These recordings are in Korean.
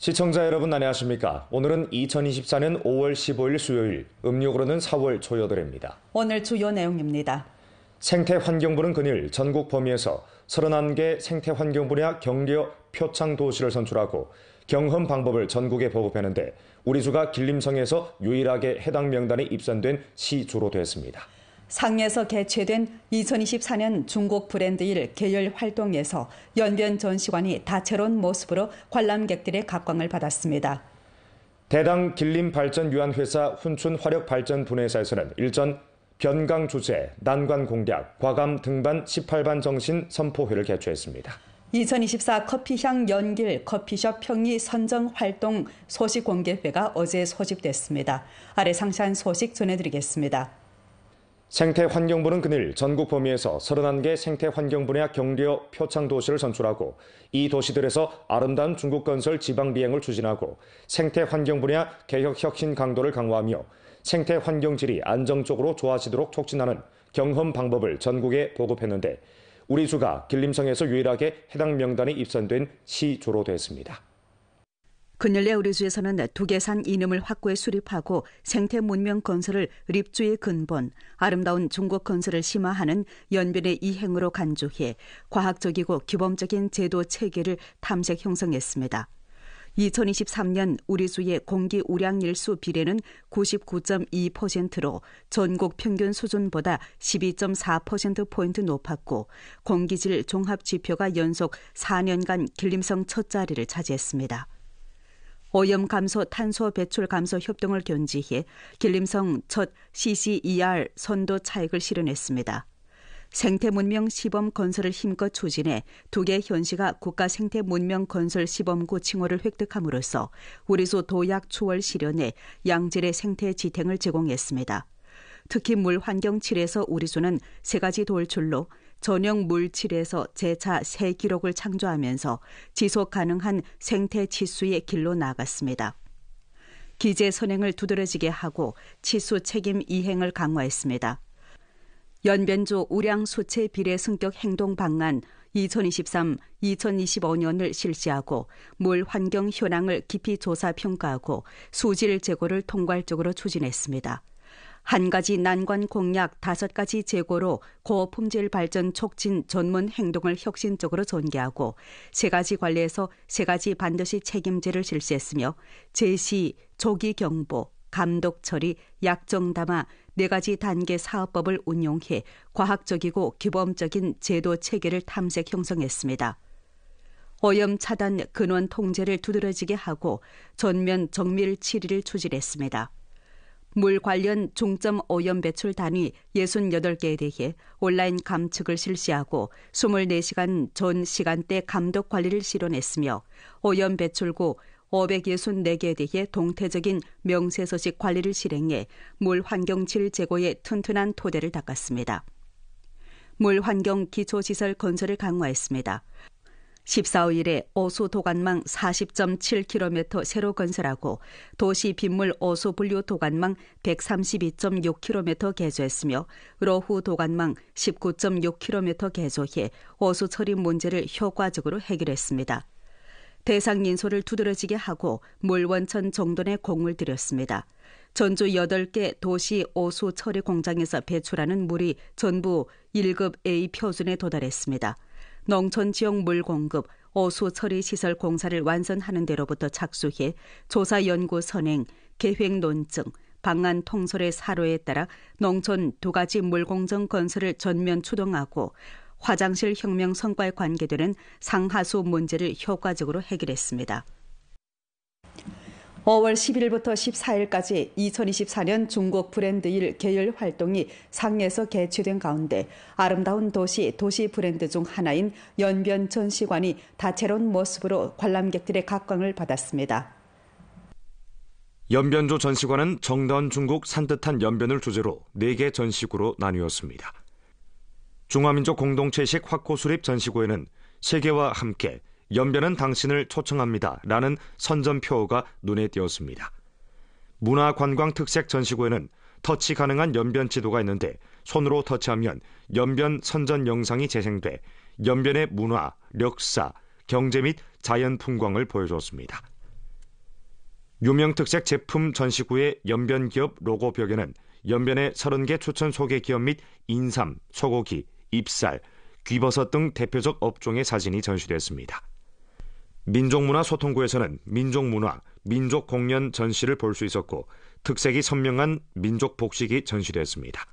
시청자 여러분 안녕하십니까? 오늘은 2024년 5월 15일 수요일, 음력으로는 4월 초8일입니다. 오늘 주요 내용입니다. 생태환경부는 그늘 전국 범위에서 31개 생태환경 분야 경리업 표창 도시를 선출하고 경험 방법을 전국에 보급하는데 우리 주가 길림성에서 유일하게 해당 명단에 입선된 시주로 됐습니다. 상해에서 개최된 2024년 중국 브랜드일 계열 활동에서 연변 전시관이 다채로운 모습으로 관람객들의 각광을 받았습니다. 대당 길림발전유한회사 훈춘화력발전분해사에서는 일전 변강 주제, 난관 공략, 과감 등반 18반 정신 선포회를 개최했습니다. 2024 커피향 연길 커피숍 평리 선정 활동 소식 공개회가 어제 소집됐습니다. 아래 상세한 소식 전해드리겠습니다. 생태환경부는 그늘 전국 범위에서 31개 생태환경 분야 경리업 표창 도시를 선출하고 이 도시들에서 아름다운 중국 건설 지방 비행을 추진하고 생태환경 분야 개혁 혁신 강도를 강화하며 생태환경 질이 안정적으로 좋아지도록 촉진하는 경험 방법을 전국에 보급했는데 우리 주가 길림성에서 유일하게 해당 명단에 입선된 시주로 됐습니다. 근현래 우리 주에서는 두계산 이름을 확고히 수립하고 생태 문명 건설을 립주의 근본, 아름다운 중국 건설을 심화하는 연변의 이행으로 간주해 과학적이고 규범적인 제도 체계를 탐색 형성했습니다. 2023년 우리 주의 공기 우량일수 비례는 99.2%로 전국 평균 수준보다 12.4%포인트 높았고 공기질 종합지표가 연속 4년간 길림성 첫 자리를 차지했습니다. 오염 감소, 탄소 배출 감소 협동을 견지해 길림성 첫 CCER 선도 차액을 실현했습니다. 생태문명 시범 건설을 힘껏 추진해 두 개 현시가 국가 생태문명 건설 시범구 칭호를 획득함으로써 우리수 도약 추월 실현에 양질의 생태 지탱을 제공했습니다. 특히 물 환경 칠에서 우리수는 세 가지 돌출로 전형 물질에서 재차 새 기록을 창조하면서 지속 가능한 생태 치수의 길로 나아갔습니다. 기재 선행을 두드러지게 하고 치수 책임 이행을 강화했습니다. 연변조 우량 수체 비례 승격 행동 방안 2023-2025년을 실시하고 물 환경 현황을 깊이 조사 평가하고 수질 제고를 통괄적으로 추진했습니다. 한 가지 난관 공략 5가지 제고로 고품질 발전 촉진 전문 행동을 혁신적으로 전개하고 3가지 관리에서 3가지 반드시 책임제를 실시했으며 제시, 조기 경보, 감독 처리, 약정 담아 4가지 단계 사업법을 운용해 과학적이고 규범적인 제도 체계를 탐색 형성했습니다. 오염 차단 근원 통제를 두드러지게 하고 전면 정밀 치리를 추진했습니다. 물 관련 중점 오염 배출 단위 68개에 대해 온라인 감측을 실시하고 24시간 전 시간대 감독 관리를 실현했으며 오염 배출구 564개에 대해 동태적인 명세서식 관리를 실행해 물 환경 질 제고에 튼튼한 토대를 닦았습니다. 물 환경 기초시설 건설을 강화했습니다. 14호일에 오수 도관망 40.7km 새로 건설하고 도시 빗물 오수 분류 도관망 132.6km 개조했으며 로후 도관망 19.6km 개조해 오수 처리 문제를 효과적으로 해결했습니다. 대상 인소를 두드러지게 하고 물원천 정돈에 공을 들였습니다. 전주 8개 도시 오수 처리 공장에서 배출하는 물이 전부 1급 A 표준에 도달했습니다. 농촌 지역 물 공급, 오수 처리 시설 공사를 완선하는 데로부터 착수해 조사 연구 선행, 계획 논증, 방안 통솔의 사료에 따라 농촌 2가지 물공정 건설을 전면 추동하고 화장실 혁명 성과에 관계되는 상하수 문제를 효과적으로 해결했습니다. 5월 10일부터 14일까지 2024년 중국 브랜드일 계열 활동이 상해에서 개최된 가운데 아름다운 도시 브랜드 중 하나인 연변 전시관이 다채로운 모습으로 관람객들의 각광을 받았습니다. 연변조 전시관은 정다운 중국 산뜻한 연변을 주제로 4개 전시구로 나뉘었습니다. 중화민족 공동체식 확고 수립 전시구에는 세계와 함께 연변은 당신을 초청합니다 라는 선전표어가 눈에 띄었습니다. 문화관광 특색 전시구에는 터치 가능한 연변 지도가 있는데 손으로 터치하면 연변 선전 영상이 재생돼 연변의 문화, 역사, 경제 및 자연 풍광을 보여줬습니다. 유명 특색 제품 전시구의 연변 기업 로고 벽에는 연변의 30개 추천 소개 기업 및 인삼, 소고기, 잎살, 귀버섯 등 대표적 업종의 사진이 전시됐습니다. 민족문화소통구에서는 민족문화, 민족공연 전시를 볼 수 있었고 특색이 선명한 민족복식이 전시됐습니다.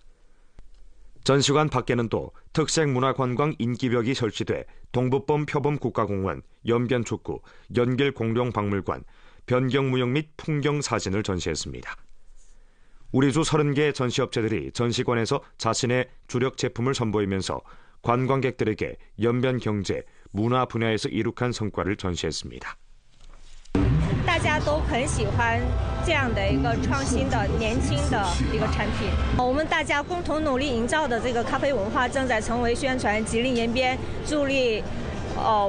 전시관 밖에는 또 특색문화관광 인기벽이 설치돼 동북범 표범국가공원, 연변축구, 연길공룡박물관, 변경무역 및 풍경사진을 전시했습니다. 우리주 30개 전시업체들이 전시관에서 자신의 주력 제품을 선보이면서 관광객들에게 연변 경제, 문화 분야에서 이룩한 성과를 전시했습니다. 大家都很喜欢这样的一个创新的年轻的一个产品。我们大家共同努力营造的这个咖啡文化正在成为宣传吉林延边，助力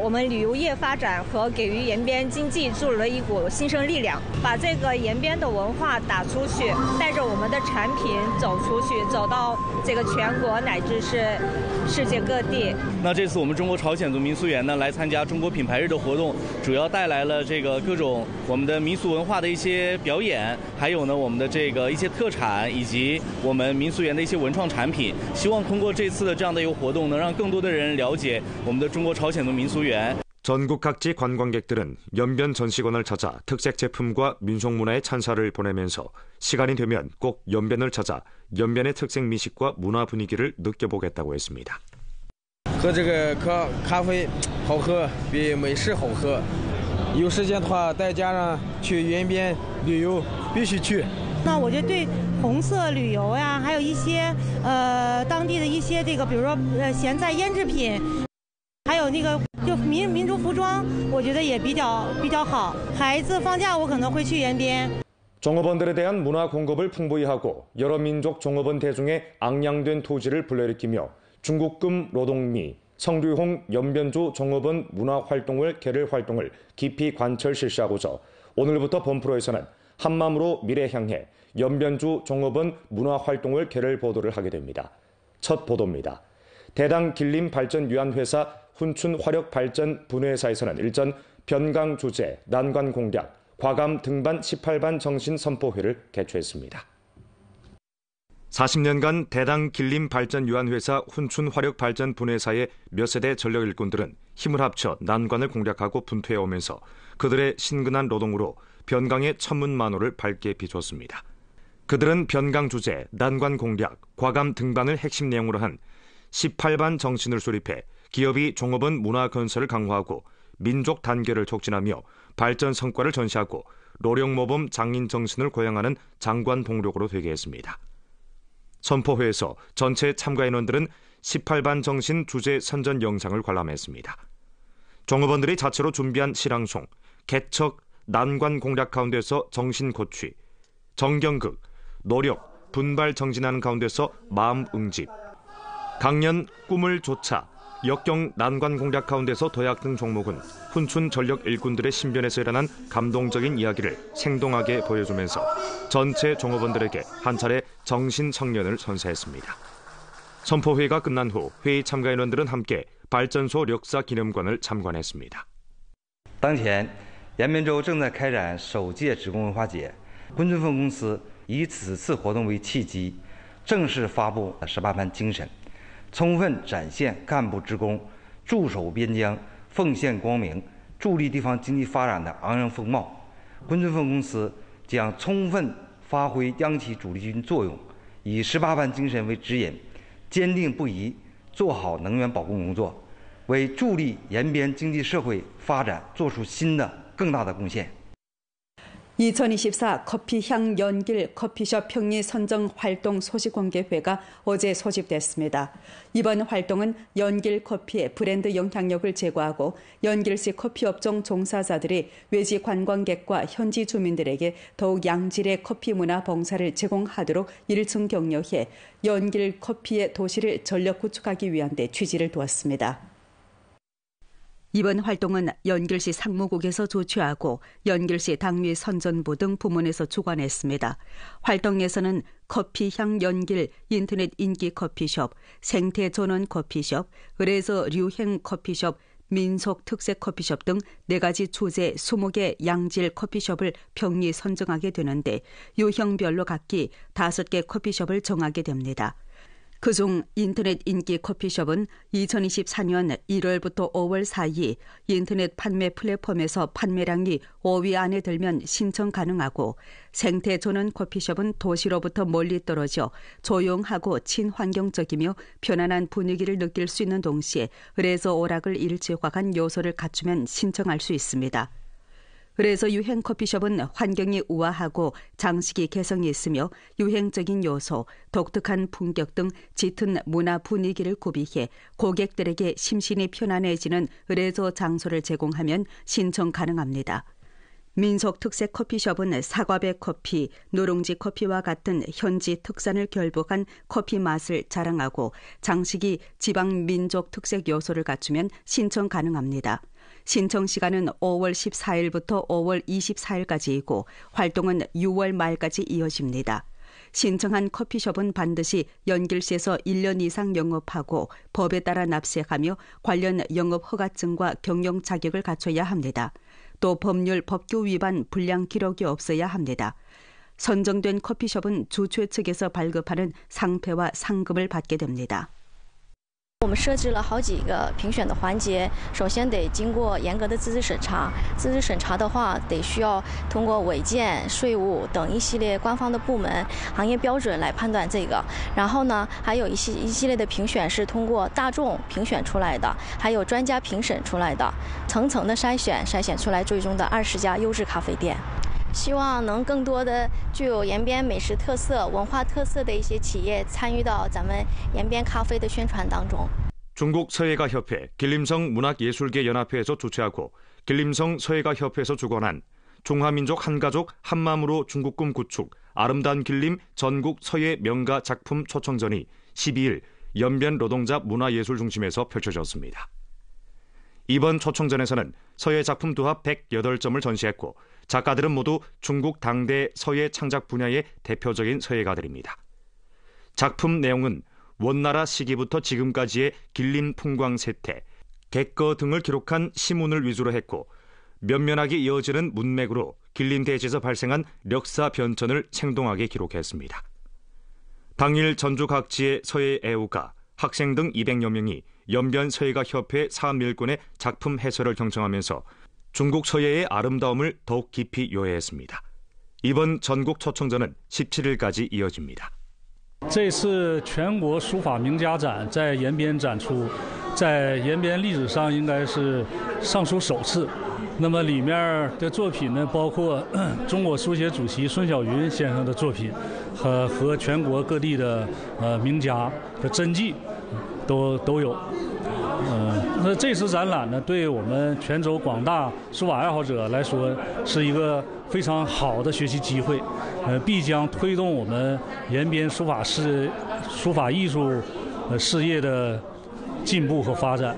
我们旅游业发展和给予延边经济注入了一股新生力量，把这个延边的文化打出去，带着我们的产品走出去，走到这个全国乃至是世界各地。那这次我们中国朝鲜族民俗园呢来参加中国品牌日的活动，主要带来了这个各种我们的民俗文化的一些表演，还有呢我们的这个一些特产以及我们民俗园的一些文创产品。希望通过这次的这样的一个活动，能让更多的人了解我们的中国朝鲜族民俗园。 전국 각지 관광객들은 연변 전시관을 찾아 특색 제품과 민속문화의 찬사를 보내면서 시간이 되면 꼭 연변을 찾아 연변의 특색 미식과 문화 분위기를 느껴보겠다고 했습니다. 喝这个咖啡好喝，比美式好喝。有时间的话，带家人去延边旅游，必须去。那我觉得对红色旅游呀，还有一些当地的一些这个，比如说咸菜腌制品。 还有那个就民族服装，我觉得也比较好。孩子放假，我可能会去延边。 종업원들에 대한 문화 공급을 풍부히 하고 여러 민족 종업원 대중의 앙양된 토지를 불러일으키며 중국금 노동미, 성류홍 연변주 종업원 문화활동을 계를 활동을 깊이 관철 실시하고자 오늘부터 범프로에서는 한마음으로 미래 향해 연변주 종업원 문화활동을 계를 보도를 하게 됩니다. 첫 보도입니다. 대당 길림발전유한회사 훈춘화력발전 분회사에서는 일전 변강 주제, 난관 공략, 과감 등반 18반 정신 선포회를 개최했습니다. 40년간 대당 길림발전유한회사 훈춘화력발전 분회사의 몇 세대 전력 일꾼들은 힘을 합쳐 난관을 공략하고 분투해오면서 그들의 신근한 노동으로 변강의 천문만호를 밝게 비췄습니다. 그들은 변강 주제, 난관 공략, 과감 등반을 핵심 내용으로 한 18반 정신을 수립해 기업이 종업원 문화 건설을 강화하고 민족 단계를 촉진하며 발전 성과를 전시하고 노령모범 장인 정신을 고양하는 장관 동력으로 되게 했습니다. 선포회에서 전체 참가 인원들은 18반 정신 주제 선전 영상을 관람했습니다. 종업원들이 자체로 준비한 실황송, 개척, 난관 공략 가운데서 정신 고취, 정경극, 노력, 분발 정진하는 가운데서 마음 응집, 강연, 꿈을 좇아, 역경 난관 공략 가운데서 도약 등 종목은 훈춘 전력 일꾼들의 신변에서 일어난 감동적인 이야기를 생동하게 보여주면서 전체 종업원들에게 한 차례 정신청년을 선사했습니다. 선포회가 끝난 후 회의 참가 인원들은 함께 발전소 역사 기념관을 참관했습니다. 当前延边州正在开展首届职工文化节，昆春凤公司以此次活动为契机，正式发布18班精神。 充分展现干部职工驻守边疆、奉献光明、助力地方经济发展的昂扬风貌。昆春凤公司将充分发挥央企主力军作用，以18班精神为指引，坚定不移做好能源保供工作，为助力延边经济社会发展做出新的更大的贡献。 2024 커피향 연길 커피숍 평리 선정 활동 소식 공개회가 어제 소집됐습니다. 이번 활동은 연길 커피의 브랜드 영향력을 제고하고 연길시 커피업종 종사자들이 외지 관광객과 현지 주민들에게 더욱 양질의 커피 문화 봉사를 제공하도록 1층 격려해 연길 커피의 도시를 전력 구축하기 위한 데 취지를 두었습니다. 이번 활동은 연길시 상무국에서 조치하고 연길시 당미 선전부 등 부문에서 주관했습니다. 활동에서는 커피향 연길 인터넷 인기 커피숍, 생태전원 커피숍, 의뢰서 류행 커피숍, 민속 특색 커피숍 등 4가지 주제 20개 양질 커피숍을 병리 선정하게 되는데 유형별로 각기 5개 커피숍을 정하게 됩니다. 그중 인터넷 인기 커피숍은 2024년 1월부터 5월 사이 인터넷 판매 플랫폼에서 판매량이 5위 안에 들면 신청 가능하고 생태 전원 커피숍은 도시로부터 멀리 떨어져 조용하고 친환경적이며 편안한 분위기를 느낄 수 있는 동시에 의뢰서 오락을 일체화한 요소를 갖추면 신청할 수 있습니다. 그래서 유행 커피숍은 환경이 우아하고 장식이 개성이 있으며 유행적인 요소, 독특한 풍경 등 짙은 문화 분위기를 구비해 고객들에게 심신이 편안해지는 의뢰서 장소를 제공하면 신청 가능합니다. 민속 특색 커피숍은 사과배 커피, 누룽지 커피와 같은 현지 특산을 결복한 커피 맛을 자랑하고 장식이 지방 민족 특색 요소를 갖추면 신청 가능합니다. 신청 시간은 5월 14일부터 5월 24일까지이고 활동은 6월 말까지 이어집니다. 신청한 커피숍은 반드시 연길시에서 1년 이상 영업하고 법에 따라 납세하며 관련 영업 허가증과 경영 자격을 갖춰야 합니다. 또 법률 법규 위반 불량 기록이 없어야 합니다. 선정된 커피숍은 주최 측에서 발급하는 상패와 상금을 받게 됩니다. 我们设置了好几个评选的环节，首先得经过严格的资质审查，资质审查的话得需要通过委建、税务等一系列官方的部门行业标准来判断这个。然后呢，还有一系列的评选是通过大众评选出来的，还有专家评审出来的，层层的筛选出来最终的20家优质咖啡店。 希望能更多的具有延边美食特色、文化特色的一些企业参与到咱们延边咖啡的宣传当中。 중국 서예가협회, 길림성 문학예술계연합회에서 주최하고 길림성 서예가협회에서 주관한 중화민족 한가족 한마음으로 중국꿈 구축 아름다운 길림 전국 서예 명가 작품 초청전이 12일 연변 노동자 문화예술중심에서 펼쳐졌습니다. 이번 초청전에서는 서예 작품 두합 108점을 전시했고 작가들은 모두 중국 당대 서예 창작 분야의 대표적인 서예가들입니다. 작품 내용은 원나라 시기부터 지금까지의 길림 풍광 세태, 객거 등을 기록한 시문을 위주로 했고 면면하게 이어지는 문맥으로 길림 대지에서 발생한 역사 변천을 생동하게 기록했습니다. 당일 전주 각지의 서예 애호가, 학생 등 200여 명이 연변 서예가 협회 사업일권의 작품 해설을 경청하면서 중국 서예의 아름다움을 더욱 깊이 요해했습니다. 이번 전국 초청전은 17일까지 이어집니다. 这次全国书法名家展在延边展出，在延边历史上应该是尚属首次。那么里面的作品呢，包括中国书协主席孙小云先生的作品，和全国各地的名家的真迹都有。那这次展览呢，对我们泉州广大书法爱好者来说是一个非常好的学习机会，必将推动我们延边书法艺术事业的进步和发展。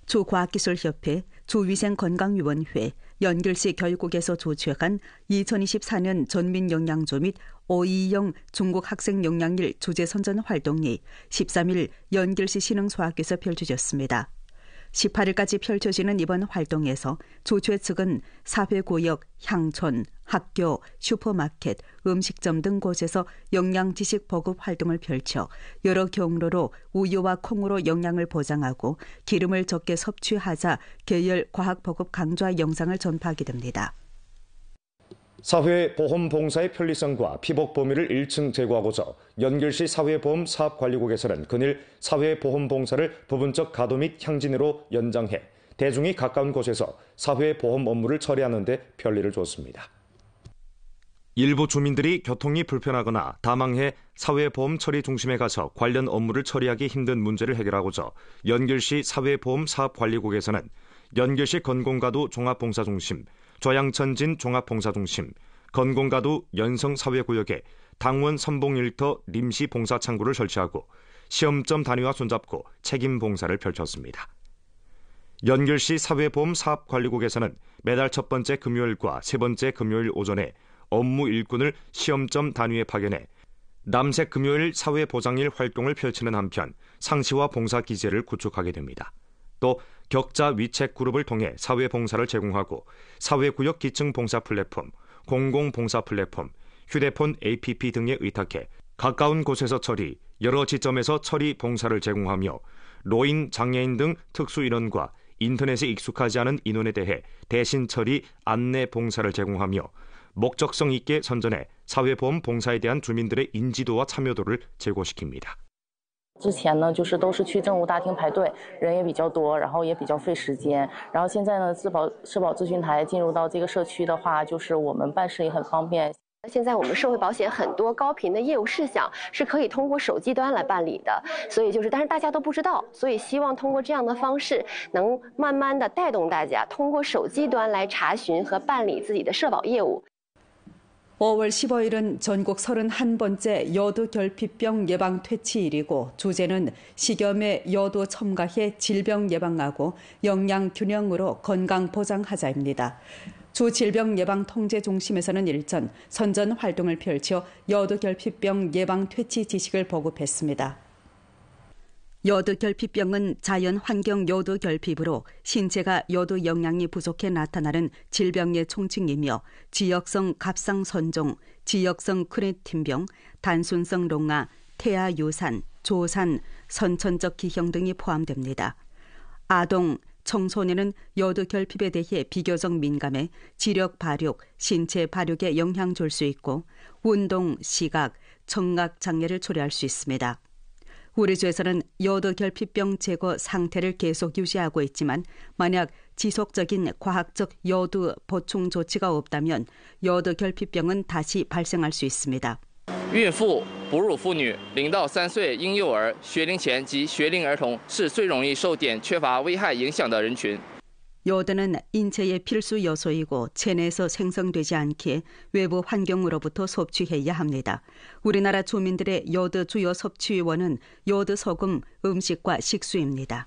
주과학기술협회, 주위생건강위원회, 연길시 교육국에서 주최한 2024년 전민영양조 및 5.20 중국 학생영양일 주제선전 활동이 13일 연길시 신흥소학교에서 펼쳐졌습니다. 18일까지 펼쳐지는 이번 활동에서 주최 측은 사회구역, 향촌, 학교, 슈퍼마켓, 음식점 등 곳에서 영양지식 보급 활동을 펼쳐 여러 경로로 우유와 콩으로 영양을 보장하고 기름을 적게 섭취하자 계열 과학 보급 강좌 영상을 전파하게 됩니다. 사회보험봉사의 편리성과 피복 범위를 1층 제고하고자 연길시 사회보험 사업관리국에서는 그늘 사회보험봉사를 부분적 가도 및 향진으로 연장해 대중이 가까운 곳에서 사회보험 업무를 처리하는 데 편리를 줬습니다. 일부 주민들이 교통이 불편하거나 다망해 사회보험 처리 중심에 가서 관련 업무를 처리하기 힘든 문제를 해결하고자 연길시 사회보험 사업관리국에서는 연길시 건공가도 종합봉사중심, 좌양천진 종합봉사중심, 건공가도 연성사회구역에 당원 선봉일터臨時봉사창구를 설치하고 시험점 단위와 손잡고 책임봉사를 펼쳤습니다. 연길시 사회보험 사업관리국에서는 매달 첫 번째 금요일과 세 번째 금요일 오전에 업무 일꾼을 시험점 단위에 파견해 남색 금요일 사회보장일 활동을 펼치는 한편 상시와 봉사 기제를 구축하게 됩니다. 또 격자 위책 그룹을 통해 사회봉사를 제공하고 사회구역 기층 봉사 플랫폼, 공공봉사 플랫폼, 휴대폰 APP 등에 의탁해 가까운 곳에서 처리, 여러 지점에서 처리 봉사를 제공하며 노인, 장애인 등 특수인원과 인터넷에 익숙하지 않은 인원에 대해 대신 처리, 안내 봉사를 제공하며 목적성 있게 선전해 사회보험 봉사에 대한 주민들의 인지도와 참여도를 제고시킵니다. 之前呢，就是都是去政务大厅排队，人也比较多，然后也比较费时间。然后现在呢，社保咨询台进入到这个社区的话，就是我们办事也很方便。现在我们社会保险很多高频的业务事项是可以通过手机端来办理的，所以但是大家都不知道，所以希望通过这样的方式，能慢慢的带动大家通过手机端来查询和办理自己的社保业务。 5월 15일은 전국 31번째 여두결핍병 예방 퇴치일이고 주제는 식염의 여두 첨가해 질병 예방하고 영양 균형으로 건강 보장하자입니다. 주 질병예방통제중심에서는 일전 선전 활동을 펼쳐 여두결핍병 예방 퇴치 지식을 보급했습니다. 여두결핍병은 자연 환경 여두결핍으로 신체가 여두 영양이 부족해 나타나는 질병의 총칭이며 지역성 갑상선종, 지역성 크레틴병, 단순성 롱아, 태아 유산, 조산, 선천적 기형 등이 포함됩니다. 아동, 청소년은 여두결핍에 대해 비교적 민감해 지력 발육, 신체 발육에 영향 줄 수 있고 운동, 시각, 청각 장애를 초래할 수 있습니다. 우리 주에서는 여두결핍병 제거 상태를 계속 유지하고 있지만 만약 지속적인 과학적 여두 보충 조치가 없다면 여두결핍병은 다시 발생할 수 있습니다. 孕妇、哺乳妇女、0到3岁婴幼儿、学龄前及学龄儿童是最容易受碘缺乏危害影响的人群。 여두는 인체의 필수 요소이고 체내에서 생성되지 않게 외부 환경으로부터 섭취해야 합니다. 우리나라 주민들의 여두 주요 섭취원은 여두 소금, 음식과 식수입니다.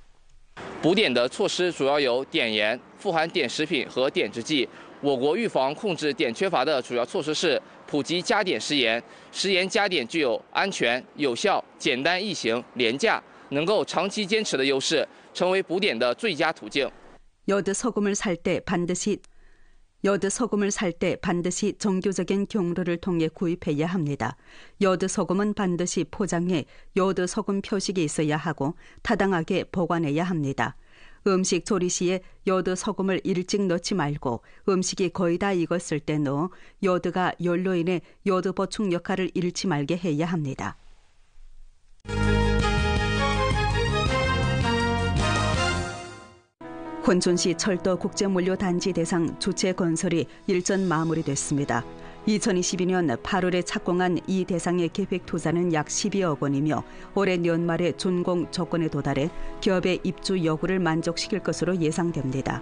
补碘的措施主要有碘盐、富含碘食品和碘制剂。我国预防控制碘缺乏的主要措施是普及加碘食盐。食盐加碘具有安全、有效、简单易行、廉价，能够长期坚持的优势，成为补碘的最佳途径。 여두 소금을 살 때 반드시 정규적인 경로를 통해 구입해야 합니다. 여두 소금은 반드시 포장해 여두 소금 표식이 있어야 하고 타당하게 보관해야 합니다. 음식 조리 시에 여두 소금을 일찍 넣지 말고 음식이 거의 다 익었을 때 넣어 여두가 열로 인해 여두 보충 역할을 잃지 말게 해야 합니다. 혼천시 철도 국제물류단지 대상 주체 건설이 일전 마무리됐습니다. 2022년 8월에 착공한 이 대상의 계획 투자는 약 12억 원이며 올해 연말에 준공 조건에 도달해 기업의 입주 여부를 만족시킬 것으로 예상됩니다.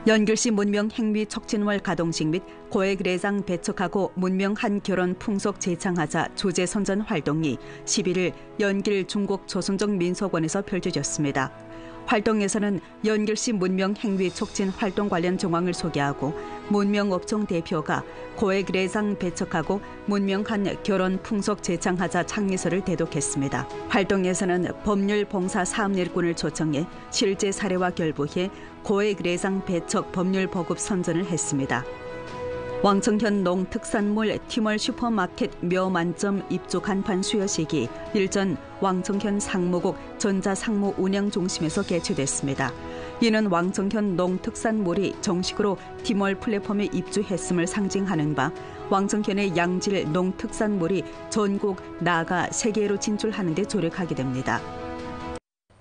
연결시 문명 행위 촉진월 가동식 및 고액 레장 배척하고 문명한 결혼 풍속 재창하자 주제 선전 활동이 11일 연길 중국 조선족 민속원에서 펼쳐졌습니다. 활동에서는 연결시 문명 행위 촉진 활동 관련 정황을 소개하고 문명업종 대표가 고액 레장 배척하고 문명한 결혼 풍속 재창하자 창의서를 대독했습니다. 활동에서는 법률 봉사 사업일꾼을 초청해 실제 사례와 결부해 고액 레장 배척 법률 보급 선전을 했습니다. 왕청현 농특산물 티몰 슈퍼마켓 묘만점 입주 간판 수여식이 일전 왕청현 상무국 전자상무 운영중심에서 개최됐습니다. 이는 왕청현 농특산물이 정식으로 티몰 플랫폼에 입주했음을 상징하는 바 왕청현의 양질 농특산물이 전국 나아가 세계로 진출하는 데 조력하게 됩니다.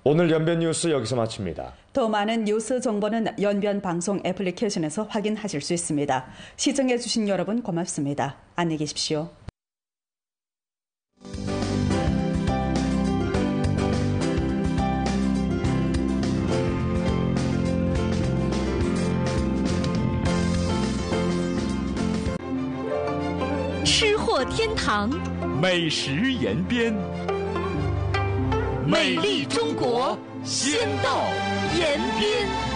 오늘 연변 뉴스 여기서 마칩니다. 더 많은 뉴스 정보는 연변 방송 애플리케이션에서 확인하실 수 있습니다. 시청해 주신 여러분 고맙습니다. 안녕히 계십시오.吃货天堂，美食延边，美丽中国先到延边。